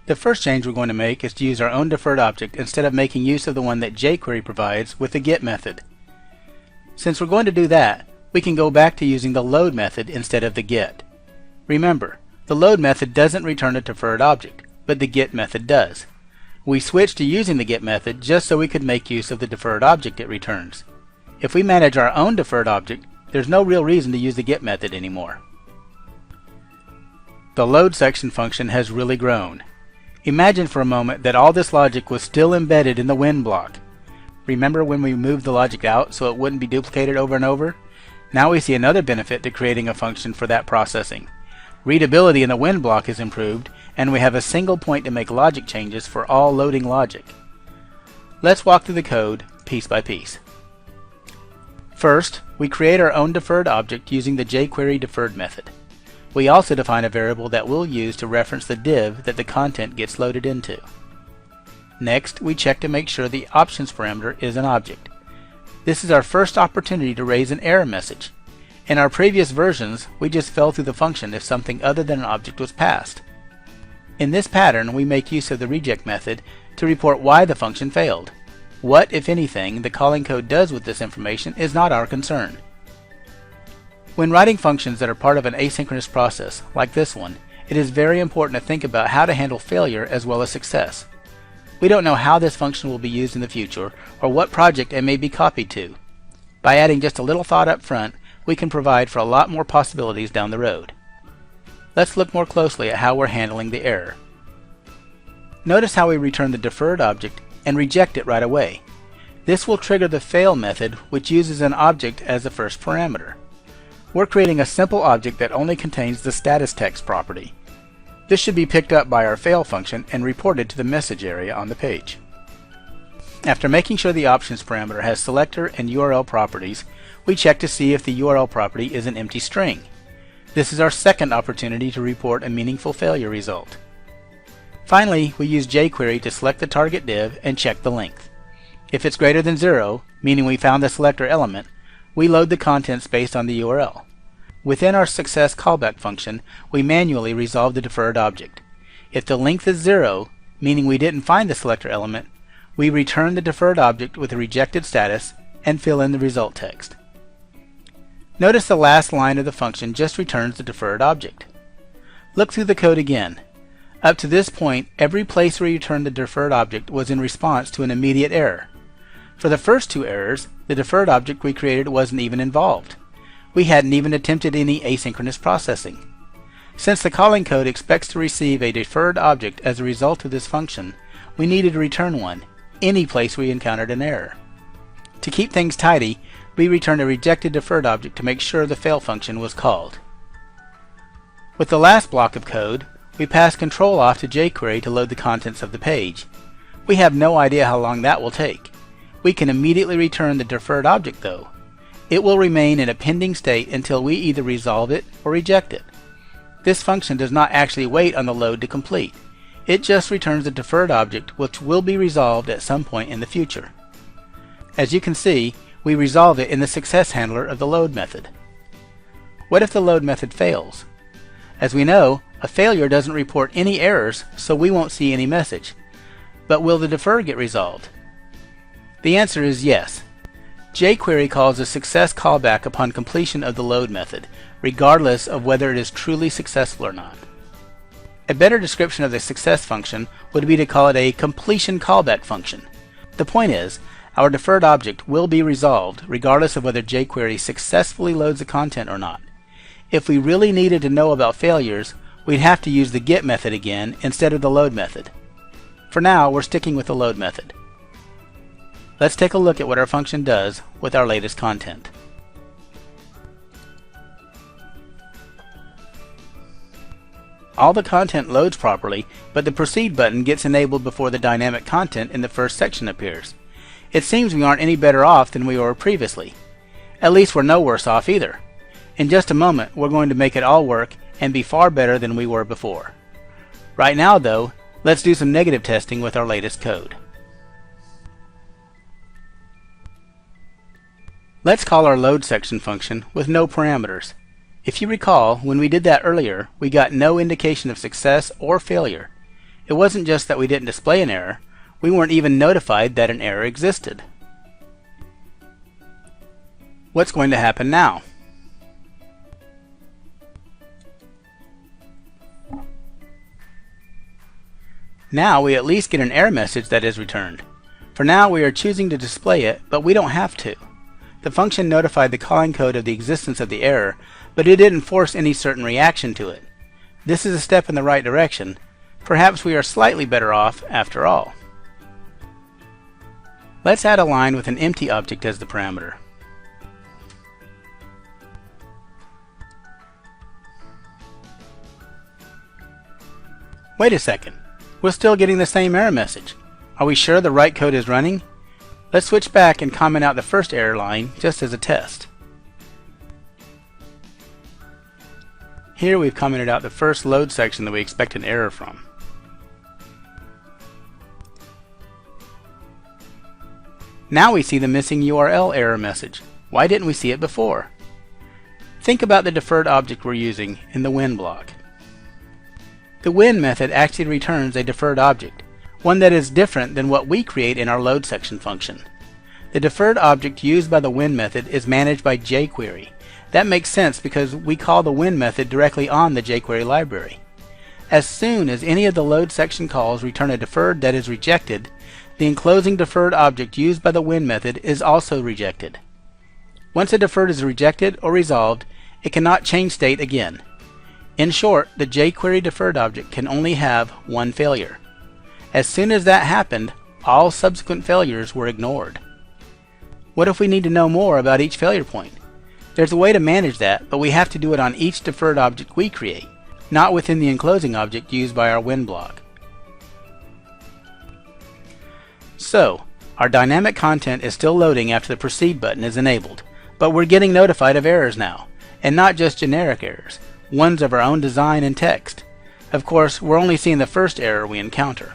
The first change we're going to make is to use our own deferred object instead of making use of the one that jQuery provides with the get method. Since we're going to do that, we can go back to using the load method instead of the get. Remember, the load method doesn't return a deferred object, but the get method does. We switched to using the get method just so we could make use of the deferred object it returns. If we manage our own deferred object, there's no real reason to use the get method anymore. The load section function has really grown. Imagine for a moment that all this logic was still embedded in the when block. Remember when we moved the logic out so it wouldn't be duplicated over and over? Now we see another benefit to creating a function for that processing. Readability in the when block is improved, and we have a single point to make logic changes for all loading logic. Let's walk through the code piece by piece. First, we create our own deferred object using the jQuery deferred method. We also define a variable that we'll use to reference the div that the content gets loaded into. Next, we check to make sure the options parameter is an object. This is our first opportunity to raise an error message. In our previous versions, we just fell through the function if something other than an object was passed. In this pattern, we make use of the reject method to report why the function failed. What, if anything, the calling code does with this information is not our concern. When writing functions that are part of an asynchronous process, like this one, it is very important to think about how to handle failure as well as success. We don't know how this function will be used in the future or what project it may be copied to. By adding just a little thought up front, we can provide for a lot more possibilities down the road. Let's look more closely at how we're handling the error. Notice how we return the deferred object and reject it right away. This will trigger the fail method, which uses an object as the first parameter. We're creating a simple object that only contains the status text property. This should be picked up by our fail function and reported to the message area on the page. After making sure the options parameter has selector and URL properties, we check to see if the URL property is an empty string. This is our second opportunity to report a meaningful failure result. Finally, we use jQuery to select the target div and check the length. If it's greater than 0, meaning we found the selector element, we load the contents based on the URL. Within our success callback function, we manually resolve the deferred object. If the length is 0, meaning we didn't find the selector element, we return the deferred object with a rejected status and fill in the result text. Notice the last line of the function just returns the deferred object. Look through the code again. Up to this point, every place we returned the deferred object was in response to an immediate error. For the first two errors, the deferred object we created wasn't even involved. We hadn't even attempted any asynchronous processing. Since the calling code expects to receive a deferred object as a result of this function, we needed to return one, any place we encountered an error. To keep things tidy, we returned a rejected deferred object to make sure the fail function was called. With the last block of code, we pass control off to jQuery to load the contents of the page. We have no idea how long that will take. We can immediately return the deferred object though. It will remain in a pending state until we either resolve it or reject it. This function does not actually wait on the load to complete. It just returns the deferred object, which will be resolved at some point in the future. As you can see, we resolve it in the success handler of the load method. What if the load method fails? As we know, a failure doesn't report any errors, so we won't see any message. But will the defer get resolved? The answer is yes. jQuery calls a success callback upon completion of the load method, regardless of whether it is truly successful or not. A better description of the success function would be to call it a completion callback function. The point is, our deferred object will be resolved regardless of whether jQuery successfully loads the content or not. If we really needed to know about failures, we'd have to use the get method again instead of the load method. For now, we're sticking with the load method. Let's take a look at what our function does with our latest content. All the content loads properly, but the Proceed button gets enabled before the dynamic content in the first section appears. It seems we aren't any better off than we were previously. At least we're no worse off either. In just a moment, we're going to make it all work and be far better than we were before. Right now, though, let's do some negative testing with our latest code. Let's call our load section function with no parameters. If you recall, when we did that earlier, we got no indication of success or failure. It wasn't just that we didn't display an error, we weren't even notified that an error existed. What's going to happen now? Now we at least get an error message that is returned. For now we are choosing to display it, but we don't have to. The function notified the calling code of the existence of the error, but it didn't force any certain reaction to it. This is a step in the right direction. Perhaps we are slightly better off after all. Let's add a line with an empty object as the parameter. Wait a second. We're still getting the same error message. Are we sure the right code is running? Let's switch back and comment out the first error line just as a test. Here we've commented out the first load section that we expect an error from. Now we see the missing URL error message. Why didn't we see it before? Think about the deferred object we're using in the when block. The when method actually returns a deferred object, one that is different than what we create in our load section function. The deferred object used by the when method is managed by jQuery. That makes sense because we call the when method directly on the jQuery library. As soon as any of the load section calls return a deferred that is rejected, the enclosing deferred object used by the when method is also rejected. Once a deferred is rejected or resolved, it cannot change state again. In short, the jQuery deferred object can only have one failure. As soon as that happened, all subsequent failures were ignored. What if we need to know more about each failure point? There's a way to manage that, but we have to do it on each deferred object we create, not within the enclosing object used by our when block. So, our dynamic content is still loading after the proceed button is enabled, but we're getting notified of errors now, and not just generic errors, ones of our own design and text. Of course, we're only seeing the first error we encounter.